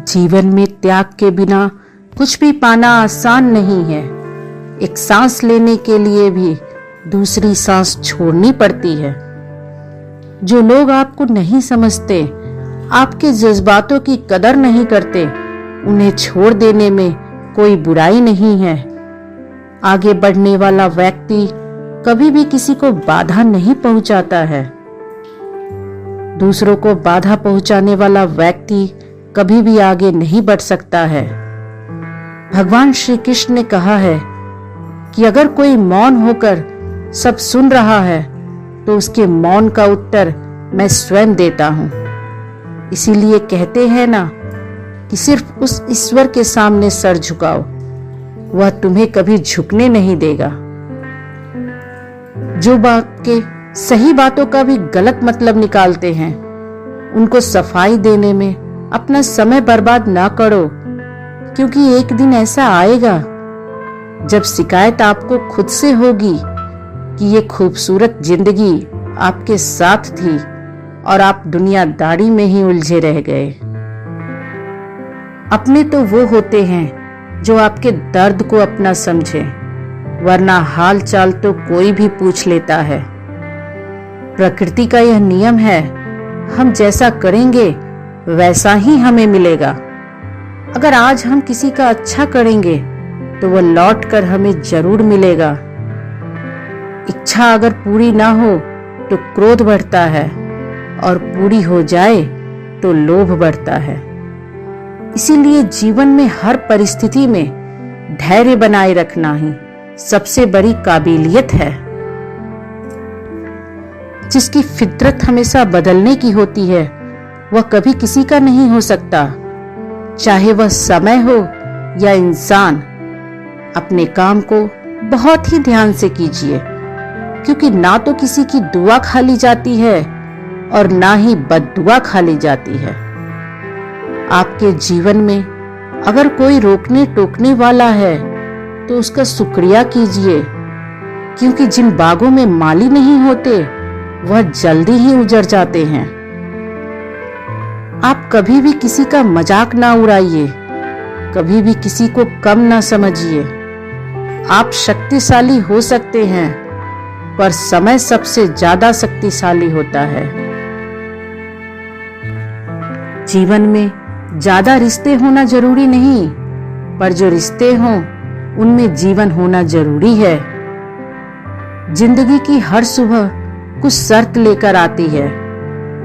जीवन में त्याग के बिना कुछ भी पाना आसान नहीं है। एक सांस लेने के लिए भी दूसरी सांस छोड़नी पड़ती है। जो लोग आपको नहीं समझते, आपके जज्बातों की कदर नहीं करते, उन्हें छोड़ देने में कोई बुराई नहीं है। आगे बढ़ने वाला व्यक्ति कभी भी किसी को बाधा नहीं पहुंचाता है। दूसरों को बाधा पहुंचाने वाला व्यक्ति कभी भी आगे नहीं बढ़ सकता है। भगवान श्री कृष्ण ने कहा है कि अगर कोई मौन होकर सब सुन रहा है तो उसके मौन का उत्तर मैं स्वयं देता हूं। इसीलिए कहते हैं ना कि सिर्फ उस ईश्वर के सामने सर झुकाओ, वह तुम्हें कभी झुकने नहीं देगा। जो बात के सही बातों का भी गलत मतलब निकालते हैं, उनको सफाई देने में अपना समय बर्बाद ना करो, क्योंकि एक दिन ऐसा आएगा जब शिकायत आपको खुद से होगी कि ये खूबसूरत जिंदगी आपके साथ थी और आप दुनियादारी में ही उलझे रह गए। अपने तो वो होते हैं जो आपके दर्द को अपना समझे, वरना हाल चाल तो कोई भी पूछ लेता है। प्रकृति का यह नियम है, हम जैसा करेंगे वैसा ही हमें मिलेगा। अगर आज हम किसी का अच्छा करेंगे तो वह लौट कर हमें जरूर मिलेगा। इच्छा अगर पूरी ना हो तो क्रोध बढ़ता है, और पूरी हो जाए तो लोभ बढ़ता है। इसीलिए जीवन में हर परिस्थिति में धैर्य बनाए रखना ही सबसे बड़ी काबिलियत है। जिसकी फितरत हमेशा बदलने की होती है, वह कभी किसी का नहीं हो सकता, चाहे वह समय हो या इंसान। अपने काम को बहुत ही ध्यान से कीजिए, क्योंकि ना तो किसी की दुआ खा ली जाती है और ना ही बद्दुआ खा ली जाती है। आपके जीवन में अगर कोई रोकने टोकने वाला है तो उसका शुक्रिया कीजिए, क्योंकि जिन बागों में माली नहीं होते वह जल्दी ही उजड़ जाते हैं। आप कभी भी किसी का मजाक ना उड़ाइए, कभी भी किसी को कम ना समझिए। आप शक्तिशाली हो सकते हैं, पर समय सबसे ज्यादा शक्तिशाली होता है। जीवन में ज्यादा रिश्ते होना जरूरी नहीं, पर जो रिश्ते हों उनमें जीवन होना जरूरी है। जिंदगी की हर सुबह कुछ शर्त लेकर आती है,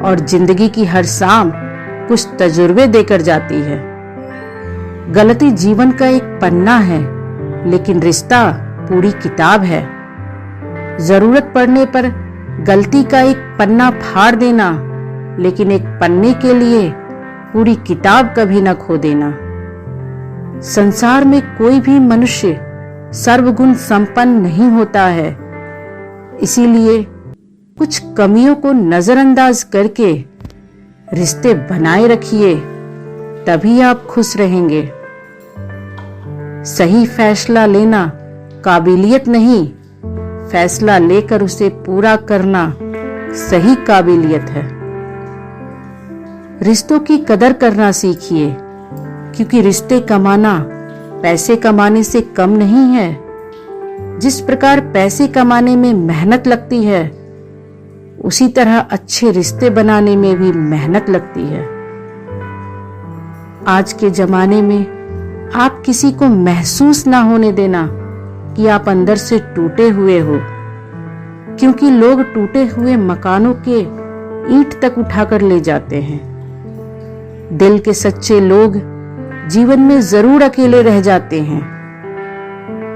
और जिंदगी की हर शाम कुछ तजुर्बे देकर जाती है। गलती जीवन का एक पन्ना है, लेकिन रिश्ता पूरी किताब है। जरूरत पड़ने पर गलती का एक पन्ना फाड़ देना, लेकिन एक पन्ने के लिए पूरी किताब कभी न खो देना। संसार में कोई भी मनुष्य सर्वगुण संपन्न नहीं होता है। इसीलिए कुछ कमियों को नजरअंदाज करके रिश्ते बनाए रखिए, तभी आप खुश रहेंगे। सही फैसला लेना काबिलियत नहीं, फैसला लेकर उसे पूरा करना सही काबिलियत है। रिश्तों की कदर करना सीखिए, क्योंकि रिश्ते कमाना पैसे कमाने से कम नहीं है। जिस प्रकार पैसे कमाने में मेहनत लगती है, उसी तरह अच्छे रिश्ते बनाने में भी मेहनत लगती है। आज के जमाने में आप किसी को महसूस ना होने देना कि आप अंदर से टूटे हुए हो, क्योंकि लोग टूटे हुए मकानों के ईंट तक उठाकर ले जाते हैं। दिल के सच्चे लोग जीवन में जरूर अकेले रह जाते हैं,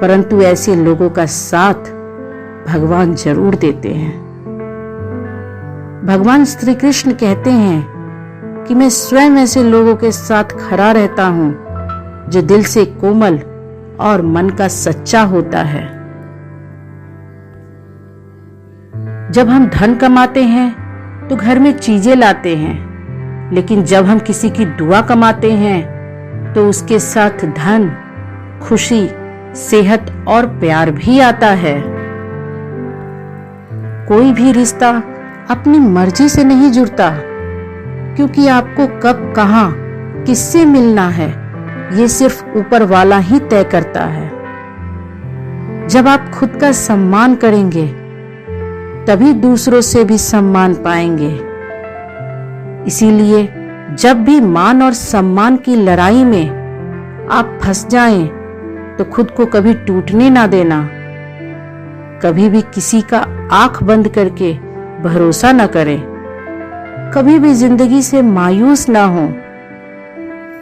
परंतु ऐसे लोगों का साथ भगवान जरूर देते हैं। भगवान श्री कृष्ण कहते हैं कि मैं स्वयं ऐसे लोगों के साथ खड़ा रहता हूं जो दिल से कोमल और मन का सच्चा होता है। जब हम धन कमाते हैं तो घर में चीजें लाते हैं, लेकिन जब हम किसी की दुआ कमाते हैं तो उसके साथ धन, खुशी, सेहत और प्यार भी आता है। कोई भी रिश्ता अपनी मर्जी से नहीं जुड़ता, क्योंकि आपको कब, कहां किससे मिलना है ये सिर्फ ऊपर वाला ही तय करता है। जब आप खुद का सम्मान करेंगे तभी दूसरों से भी सम्मान पाएंगे। इसीलिए जब भी मान और सम्मान की लड़ाई में आप फंस जाएं तो खुद को कभी टूटने ना देना। कभी भी किसी का आंख बंद करके भरोसा ना करें। कभी भी जिंदगी से मायूस ना हो,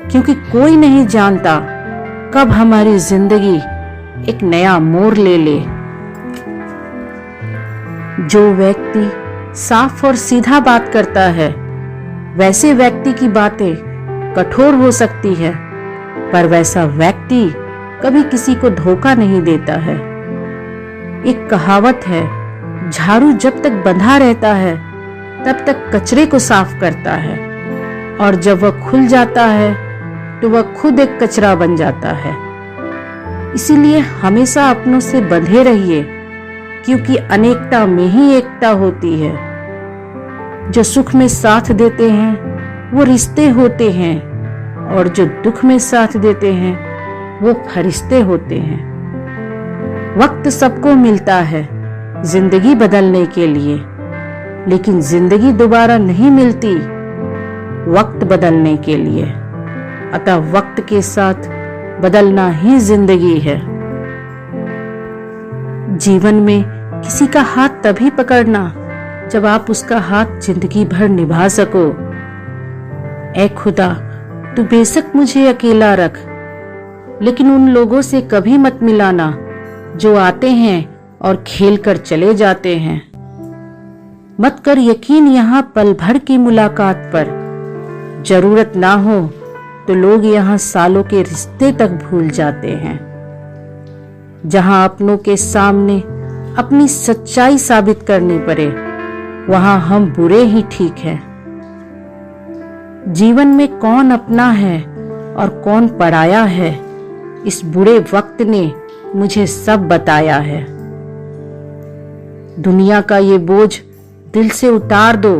क्योंकि कोई नहीं जानता कब हमारी जिंदगी एक नया मोड़ ले ले। जो व्यक्ति साफ और सीधा बात करता है वैसे व्यक्ति की बातें कठोर हो सकती है, पर वैसा व्यक्ति कभी किसी को धोखा नहीं देता है। एक कहावत है, झाड़ू जब तक बंधा रहता है तब तक कचरे को साफ करता है, और जब वह खुल जाता है तो वह खुद एक कचरा बन जाता है। इसीलिए हमेशा अपनों से बंधे रहिए, क्योंकि अनेकता में ही एकता होती है। जो सुख में साथ देते हैं वो रिश्ते होते हैं, और जो दुख में साथ देते हैं वो फरिश्ते होते हैं। वक्त सबको मिलता है जिंदगी बदलने के लिए, लेकिन जिंदगी दोबारा नहीं मिलती वक्त बदलने के लिए। अतः वक्त के साथ बदलना ही जिंदगी है। जीवन में किसी का हाथ तभी पकड़ना जब आप उसका हाथ जिंदगी भर निभा सको। ऐ खुदा, तू बेशक मुझे अकेला रख, लेकिन उन लोगों से कभी मत मिलाना जो आते हैं और खेल कर चले जाते हैं। मत कर यकीन यहाँ पल भर की मुलाकात पर। जरूरत ना हो तो लोग यहाँ सालों के रिश्ते तक भूल जाते हैं। जहां अपनों के सामने अपनी सच्चाई साबित करनी पड़े वहां हम बुरे ही ठीक हैं। जीवन में कौन अपना है और कौन पराया है, इस बुरे वक्त ने मुझे सब बताया है। दुनिया का ये बोझ दिल से उतार दो,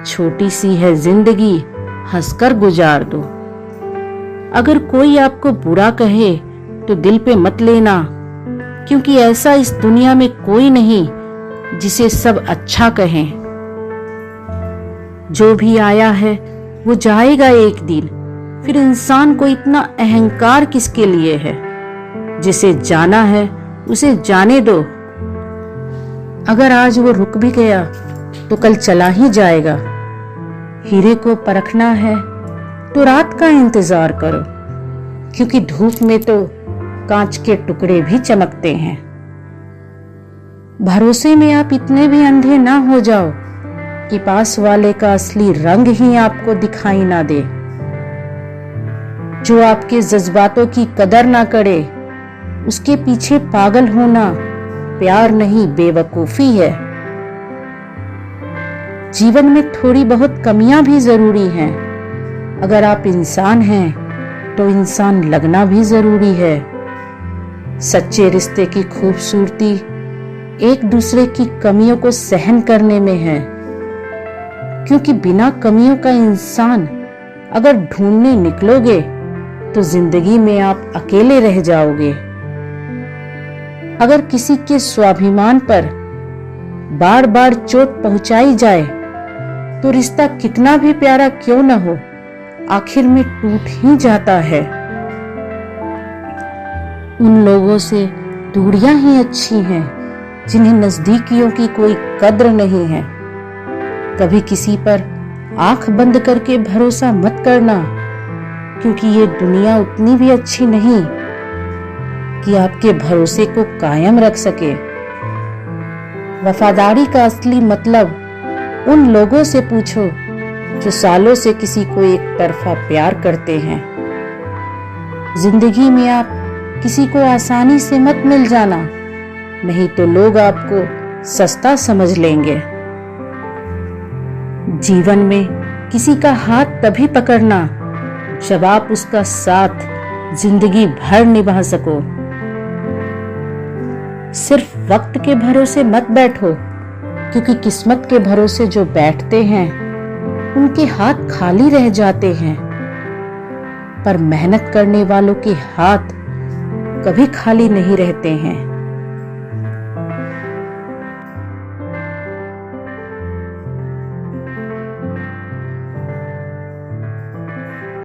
छोटी सी है जिंदगी, हंसकर गुजार दो। अगर कोई आपको बुरा कहे तो दिल पे मत लेना, क्योंकि ऐसा इस दुनिया में कोई नहीं जिसे सब अच्छा कहें। जो भी आया है वो जाएगा एक दिन, फिर इंसान को इतना अहंकार किसके लिए है। जिसे जाना है उसे जाने दो। अगर आज वो रुक भी गया तो कल चला ही जाएगा। हीरे को परखना है तो रात का इंतजार करो, क्योंकि धूप में तो कांच के टुकड़े भी चमकते हैं। भरोसे में आप इतने भी अंधे ना हो जाओ कि पास वाले का असली रंग ही आपको दिखाई ना दे। जो आपके जज्बातों की कदर ना करे उसके पीछे पागल होना प्यार नहीं बेवकूफी है। जीवन में थोड़ी बहुत कमियां भी जरूरी हैं। अगर आप इंसान हैं तो इंसान लगना भी जरूरी है। सच्चे रिश्ते की खूबसूरती एक दूसरे की कमियों को सहन करने में है, क्योंकि बिना कमियों का इंसान अगर ढूंढने निकलोगे तो जिंदगी में आप अकेले रह जाओगे। अगर किसी के स्वाभिमान पर बार बार चोट पहुंचाई जाए तो रिश्ता कितना भी प्यारा क्यों न हो, आखिर में टूट ही जाता है। उन लोगों से दूरियां ही अच्छी हैं जिन्हें नजदीकियों की कोई कद्र नहीं है। कभी किसी पर आंख बंद करके भरोसा मत करना, क्योंकि ये दुनिया उतनी भी अच्छी नहीं कि आपके भरोसे को कायम रख सके। वफादारी का असली मतलब उन लोगों से पूछो जो सालों से किसी को एक तरफा प्यार करते हैं। जिंदगी में आप किसी को आसानी से मत मिल जाना, नहीं तो लोग आपको सस्ता समझ लेंगे। जीवन में किसी का हाथ तभी पकड़ना जब आप उसका साथ जिंदगी भर निभा सको। सिर्फ वक्त के भरोसे मत बैठो, क्योंकि किस्मत के भरोसे जो बैठते हैं उनके हाथ खाली रह जाते हैं। पर मेहनत करने वालों के हाथ कभी खाली नहीं रहते हैं।